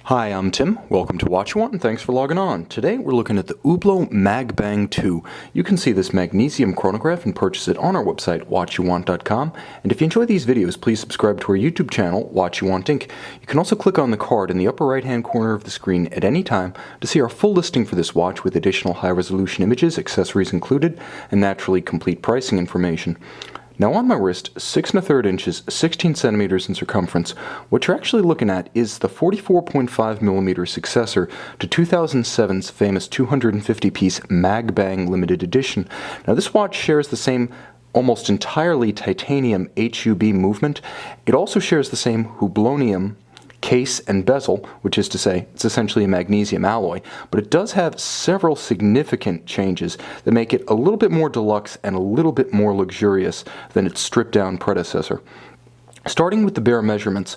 Hi, I'm Tim. Welcome to Watch You Want, and thanks for logging on. Today we're looking at the Hublot MagBang 2. You can see this magnesium chronograph and purchase it on our website, watchyouwant.com. And if you enjoy these videos, please subscribe to our YouTube channel, Watch You Want Inc. You can also click on the card in the upper right-hand corner of the screen at any time to see our full listing for this watch with additional high-resolution images, accessories included, and naturally complete pricing information. Now on my wrist, 6 1/3 inches, 16 centimeters in circumference, what you're actually looking at is the 44.5 millimeter successor to 2007's famous 250-piece MagBang limited edition. Now this watch shares the same almost entirely titanium HUB movement. It also shares the same Hublonium case and bezel, which is to say it's essentially a magnesium alloy, but it does have several significant changes that make it a little bit more deluxe and a little bit more luxurious than its stripped-down predecessor. Starting with the bare measurements,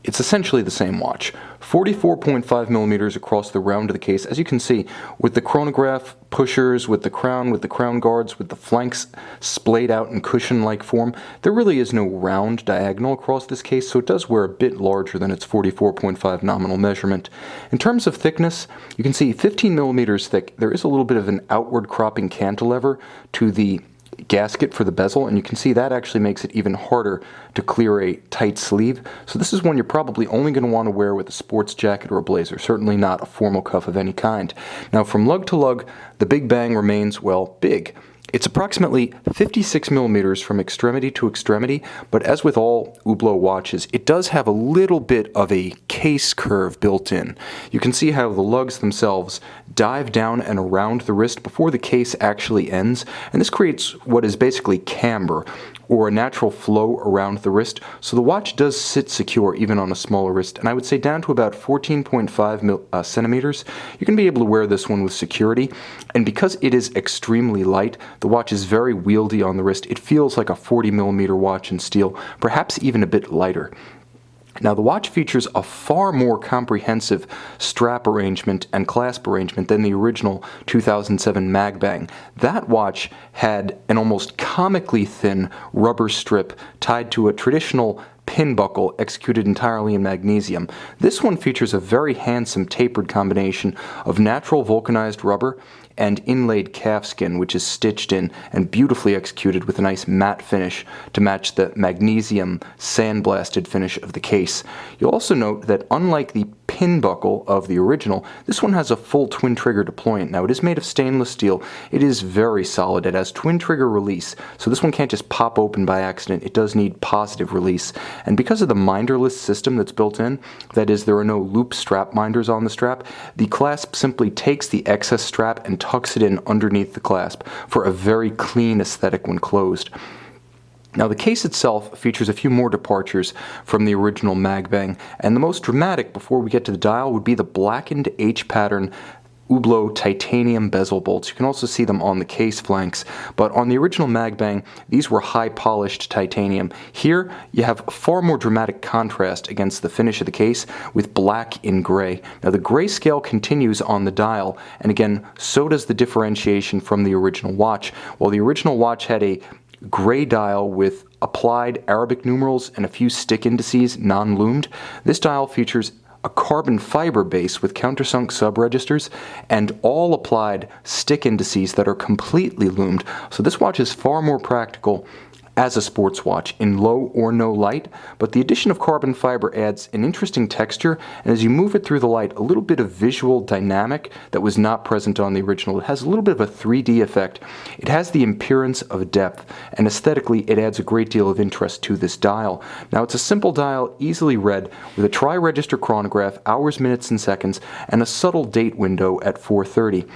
it's essentially the same watch. 44.5 millimeters across the round of the case, as you can see, with the chronograph pushers, with the crown guards, with the flanks splayed out in cushion-like form. There really is no round diagonal across this case, so it does wear a bit larger than its 44.5 nominal measurement. In terms of thickness, you can see 15 millimeters thick. There is a little bit of an outward cropping cantilever to the gasket for the bezel, and you can see that actually makes it even harder to clear a tight sleeve. So this is one you're probably only going to want to wear with a sports jacket or a blazer, certainly not a formal cuff of any kind. Now from lug to lug, the Big Bang remains, well, big. It's approximately 56 millimeters from extremity to extremity, but as with all Hublot watches, it does have a little bit of a case curve built in. You can see how the lugs themselves dive down and around the wrist before the case actually ends, and this creates what is basically camber, or a natural flow around the wrist, so the watch does sit secure even on a smaller wrist, and I would say down to about 14.5 centimeters. You can be able to wear this one with security, and because it is extremely light, the watch is very wieldy on the wrist. It feels like a 40 millimeter watch in steel, perhaps even a bit lighter. Now the watch features a far more comprehensive strap arrangement and clasp arrangement than the original 2007 MagBang. That watch had an almost comically thin rubber strip tied to a traditional pin buckle executed entirely in magnesium. This one features a very handsome tapered combination of natural vulcanized rubber and inlaid calfskin, which is stitched in and beautifully executed with a nice matte finish to match the magnesium sandblasted finish of the case. You'll also note that unlike the pin buckle of the original, this one has a full twin trigger deployant. Now it is made of stainless steel. It is very solid. It has twin trigger release, so this one can't just pop open by accident. It does need positive release. And because of the minderless system that's built in, that is, there are no loop strap minders on the strap, the clasp simply takes the excess strap and tucks it in underneath the clasp for a very clean aesthetic when closed. Now the case itself features a few more departures from the original MagBang, and the most dramatic before we get to the dial would be the blackened H-pattern Hublot titanium bezel bolts. You can also see them on the case flanks, but on the original MagBang, these were high polished titanium. Here, you have far more dramatic contrast against the finish of the case with black in gray. Now the grayscale continues on the dial, and again, so does the differentiation from the original watch. While the original watch had a gray dial with applied Arabic numerals and a few stick indices, non-loomed, this dial features a carbon fiber base with countersunk sub-registers and all applied stick indices that are completely loomed. So this watch is far more practical as a sports watch in low or no light, but the addition of carbon fiber adds an interesting texture, and as you move it through the light, a little bit of visual dynamic that was not present on the original. It has a little bit of a 3D effect. It has the appearance of depth, and aesthetically it adds a great deal of interest to this dial. Now it's a simple dial, easily read, with a tri-register chronograph, hours, minutes, and seconds, and a subtle date window at 4:30.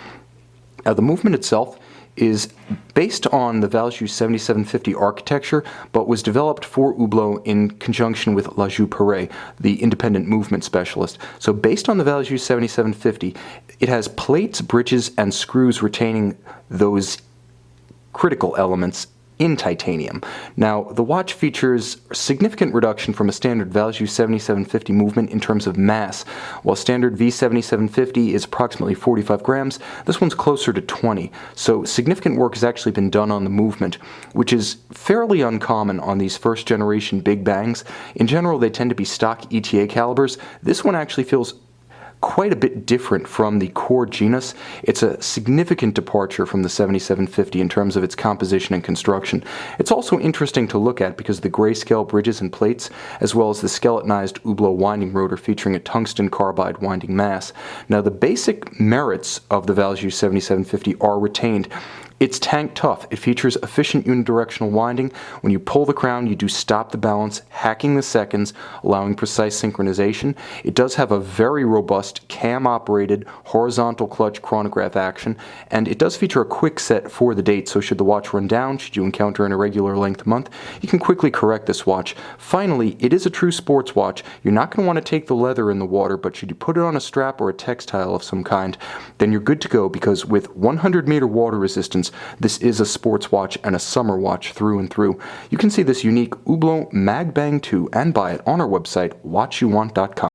Now the movement itself is based on the Valjoux 7750 architecture, but was developed for Hublot in conjunction with Perret, the independent movement specialist. So based on the Valjoux 7750, it has plates, bridges, and screws retaining those critical elements in titanium. Now, the watch features a significant reduction from a standard Valjoux 7750 movement in terms of mass. While standard V7750 is approximately 45 grams, this one's closer to 20. So significant work has actually been done on the movement, which is fairly uncommon on these first generation Big Bangs. In general, they tend to be stock ETA calibers. This one actually feels quite a bit different from the core genus. It's a significant departure from the 7750 in terms of its composition and construction. It's also interesting to look at because of the grayscale bridges and plates, as well as the skeletonized Hublot winding rotor featuring a tungsten carbide winding mass. Now, the basic merits of the Valjoux 7750 are retained. It's tank tough. It features efficient unidirectional winding. When you pull the crown, you do stop the balance, hacking the seconds, allowing precise synchronization. It does have a very robust cam-operated horizontal clutch chronograph action, and it does feature a quick set for the date, so should the watch run down, should you encounter an irregular length month, you can quickly correct this watch. Finally, it is a true sports watch. You're not going to want to take the leather in the water, but should you put it on a strap or a textile of some kind, then you're good to go, because with 100-meter water resistance, this is a sports watch and a summer watch through and through. You can see this unique Hublot Mag Bang 2 and buy it on our website, watchyouwant.com.